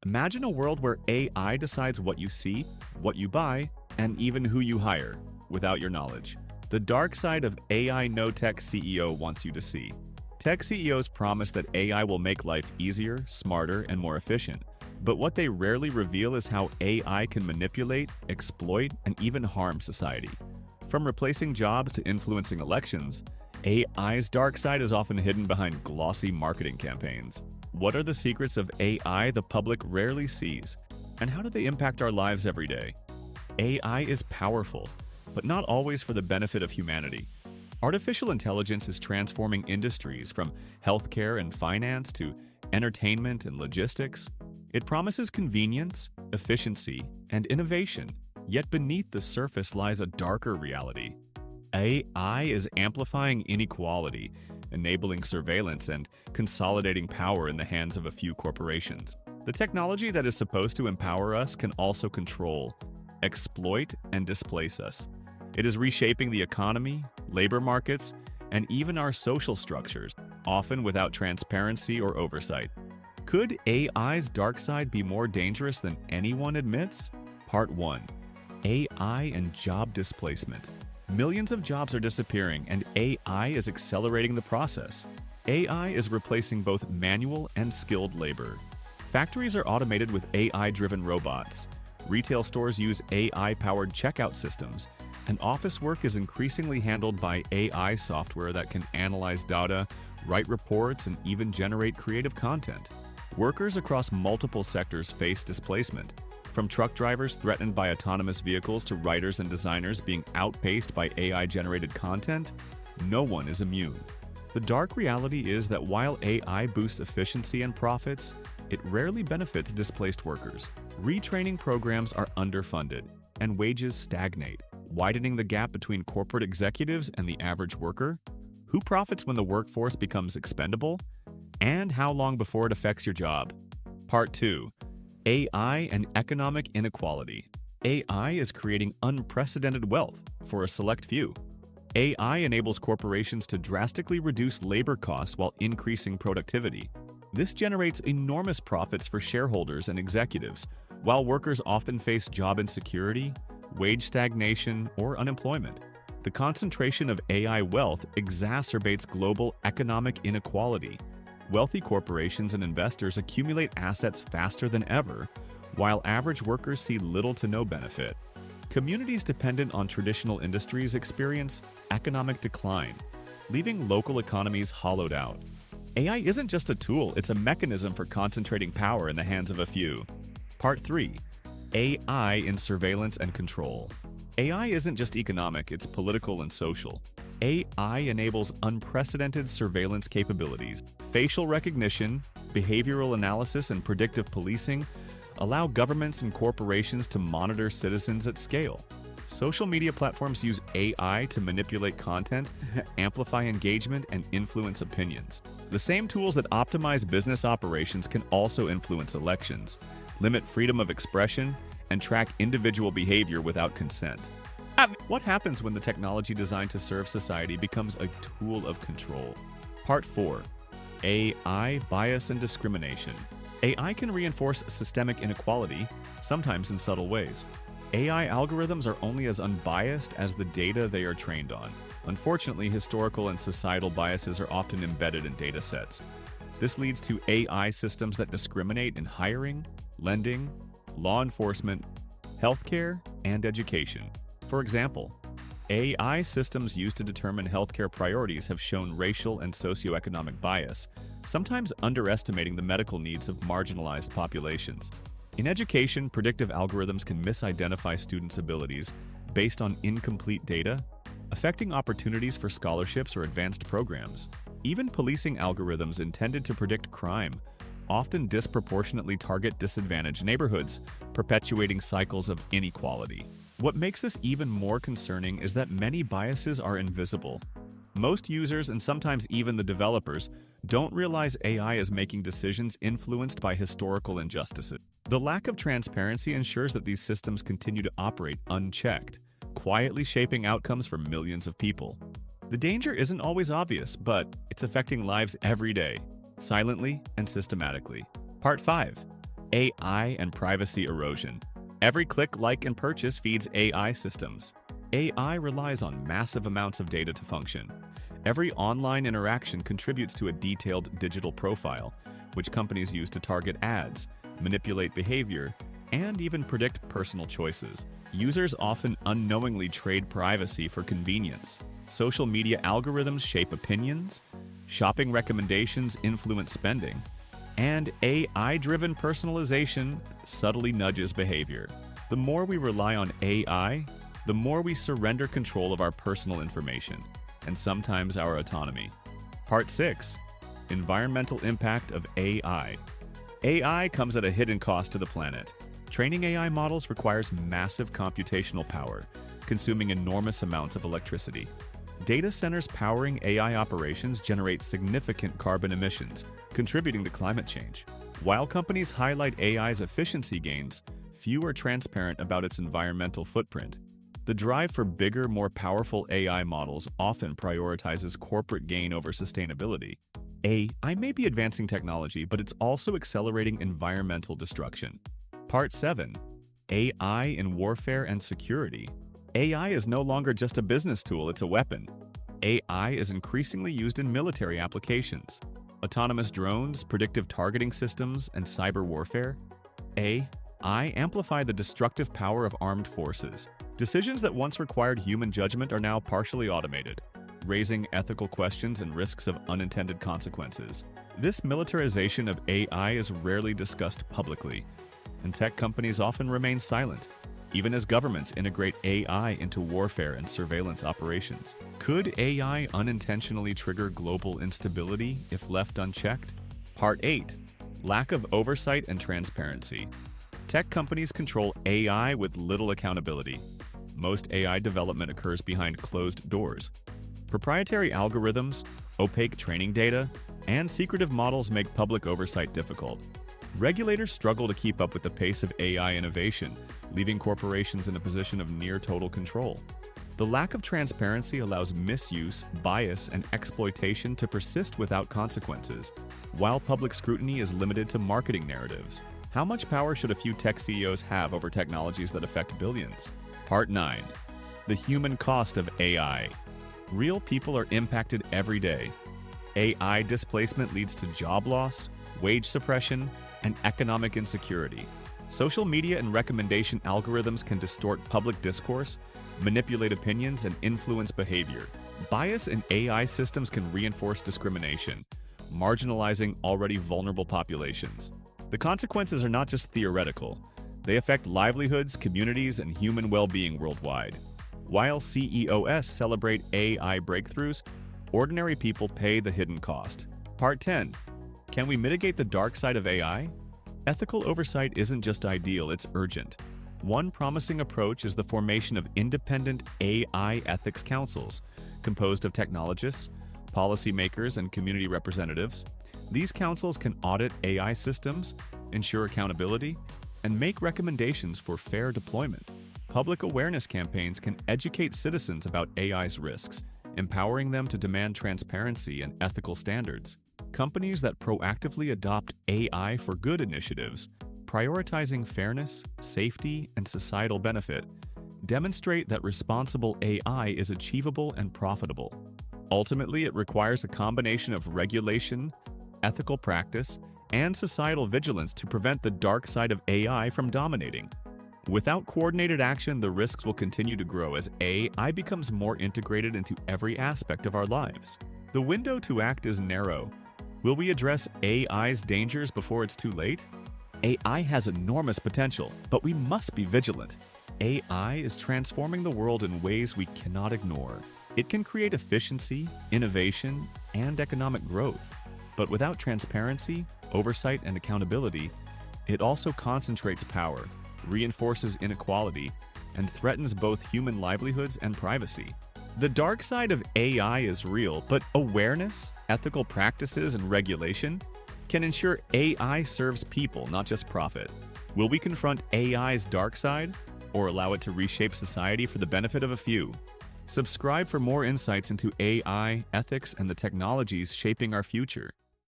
Imagine a world where AI decides what you see, what you buy, and even who you hire without your knowledge. The dark side of AI no tech CEO wants you to see. Tech CEOs promise that AI will make life easier, smarter, and more efficient. But what they rarely reveal is how AI can manipulate, exploit, and even harm society. From replacing jobs to influencing elections, AI's dark side is often hidden behind glossy marketing campaigns. What are the secrets of AI the public rarely sees? And how do they impact our lives every day? AI is powerful, but not always for the benefit of humanity. Artificial intelligence is transforming industries from healthcare and finance to entertainment and logistics. It promises convenience, efficiency, and innovation, yet beneath the surface lies a darker reality. AI is amplifying inequality, enabling surveillance, and consolidating power in the hands of a few corporations. The technology that is supposed to empower us can also control, exploit, and displace us. It is reshaping the economy, labor markets, and even our social structures, often without transparency or oversight. Could AI's dark side be more dangerous than anyone admits? Part 1. AI and job displacement. Millions of jobs are disappearing, and AI is accelerating the process. AI is replacing both manual and skilled labor. Factories are automated with AI-driven robots. Retail stores use AI-powered checkout systems, and office work is increasingly handled by AI software that can analyze data, write reports, and even generate creative content. Workers across multiple sectors face displacement, from truck drivers threatened by autonomous vehicles to writers and designers being outpaced by AI-generated content. No one is immune. The dark reality is that while AI boosts efficiency and profits, it rarely benefits displaced workers. Retraining programs are underfunded, and wages stagnate, widening the gap between corporate executives and the average worker. Who profits when the workforce becomes expendable? And how long before it affects your job? Part 2. AI and economic inequality. AI is creating unprecedented wealth for a select few. AI enables corporations to drastically reduce labor costs while increasing productivity. This generates enormous profits for shareholders and executives, while workers often face job insecurity, wage stagnation, or unemployment. The concentration of AI wealth exacerbates global economic inequality. Wealthy corporations and investors accumulate assets faster than ever, while average workers see little to no benefit. Communities dependent on traditional industries experience economic decline, leaving local economies hollowed out. AI isn't just a tool, it's a mechanism for concentrating power in the hands of a few. Part 3. AI in surveillance and control. AI isn't just economic, it's political and social. AI enables unprecedented surveillance capabilities. Facial recognition, behavioral analysis, and predictive policing allow governments and corporations to monitor citizens at scale. Social media platforms use AI to manipulate content, amplify engagement, and influence opinions. The same tools that optimize business operations can also influence elections, limit freedom of expression, and track individual behavior without consent. What happens when the technology designed to serve society becomes a tool of control? Part 4. AI, bias, and discrimination. AI can reinforce systemic inequality, sometimes in subtle ways. AI algorithms are only as unbiased as the data they are trained on. Unfortunately, historical and societal biases are often embedded in data sets. This leads to AI systems that discriminate in hiring, lending, law enforcement, healthcare, and education. For example, AI systems used to determine healthcare priorities have shown racial and socioeconomic bias, sometimes underestimating the medical needs of marginalized populations. In education, predictive algorithms can misidentify students' abilities based on incomplete data, affecting opportunities for scholarships or advanced programs. Even policing algorithms intended to predict crime often disproportionately target disadvantaged neighborhoods, perpetuating cycles of inequality. What makes this even more concerning is that many biases are invisible. Most users, and sometimes even the developers, don't realize AI is making decisions influenced by historical injustices. The lack of transparency ensures that these systems continue to operate unchecked, quietly shaping outcomes for millions of people. The danger isn't always obvious, but it's affecting lives every day, silently and systematically. Part 5. AI and privacy erosion. Every click, like, and purchase feeds AI systems. AI relies on massive amounts of data to function. Every online interaction contributes to a detailed digital profile, which companies use to target ads, manipulate behavior, and even predict personal choices. Users often unknowingly trade privacy for convenience. Social media algorithms shape opinions, shopping recommendations influence spending, and AI-driven personalization subtly nudges behavior. The more we rely on AI, the more we surrender control of our personal information, and sometimes our autonomy. Part 6. Environmental impact of AI. AI comes at a hidden cost to the planet. Training AI models requires massive computational power, consuming enormous amounts of electricity. Data centers powering AI operations generate significant carbon emissions, contributing to climate change. While companies highlight AI's efficiency gains, few are transparent about its environmental footprint. The drive for bigger, more powerful AI models often prioritizes corporate gain over sustainability. AI may be advancing technology, but it's also accelerating environmental destruction. Part 7. AI in warfare and security. AI is no longer just a business tool, it's a weapon. AI is increasingly used in military applications. Autonomous drones, predictive targeting systems, and cyber warfare. AI amplify the destructive power of armed forces. Decisions that once required human judgment are now partially automated, raising ethical questions and risks of unintended consequences. This militarization of AI is rarely discussed publicly, and tech companies often remain silent, even as governments integrate AI into warfare and surveillance operations. Could AI unintentionally trigger global instability if left unchecked? Part 8. Lack of oversight and transparency. Tech companies control AI with little accountability. Most AI development occurs behind closed doors. Proprietary algorithms, opaque training data, and secretive models make public oversight difficult. Regulators struggle to keep up with the pace of AI innovation, leaving corporations in a position of near total control. The lack of transparency allows misuse, bias, and exploitation to persist without consequences, while public scrutiny is limited to marketing narratives. How much power should a few tech CEOs have over technologies that affect billions? Part 9. The human cost of AI. Real people are impacted every day. AI displacement leads to job loss, wage suppression, and economic insecurity. Social media and recommendation algorithms can distort public discourse, manipulate opinions, and influence behavior. Bias in AI systems can reinforce discrimination, marginalizing already vulnerable populations. The consequences are not just theoretical. They affect livelihoods, communities, and human well-being worldwide. While CEOs celebrate AI breakthroughs, ordinary people pay the hidden cost. Part 10. Can we mitigate the dark side of AI? Ethical oversight isn't just ideal, it's urgent. One promising approach is the formation of independent AI ethics councils, composed of technologists, policymakers, and community representatives. These councils can audit AI systems, ensure accountability, and make recommendations for fair deployment. Public awareness campaigns can educate citizens about AI's risks, empowering them to demand transparency and ethical standards. Companies that proactively adopt AI for good initiatives, prioritizing fairness, safety, and societal benefit, demonstrate that responsible AI is achievable and profitable. Ultimately, it requires a combination of regulation, ethical practice, and societal vigilance to prevent the dark side of AI from dominating. Without coordinated action, the risks will continue to grow as AI becomes more integrated into every aspect of our lives. The window to act is narrow. Will we address AI's dangers before it's too late? AI has enormous potential, but we must be vigilant. AI is transforming the world in ways we cannot ignore. It can create efficiency, innovation, and economic growth. But without transparency, oversight, and accountability, it also concentrates power, reinforces inequality, and threatens both human livelihoods and privacy. The dark side of AI is real, but awareness, ethical practices, and regulation can ensure AI serves people, not just profit. Will we confront AI's dark side, or allow it to reshape society for the benefit of a few? Subscribe for more insights into AI, ethics, and the technologies shaping our future.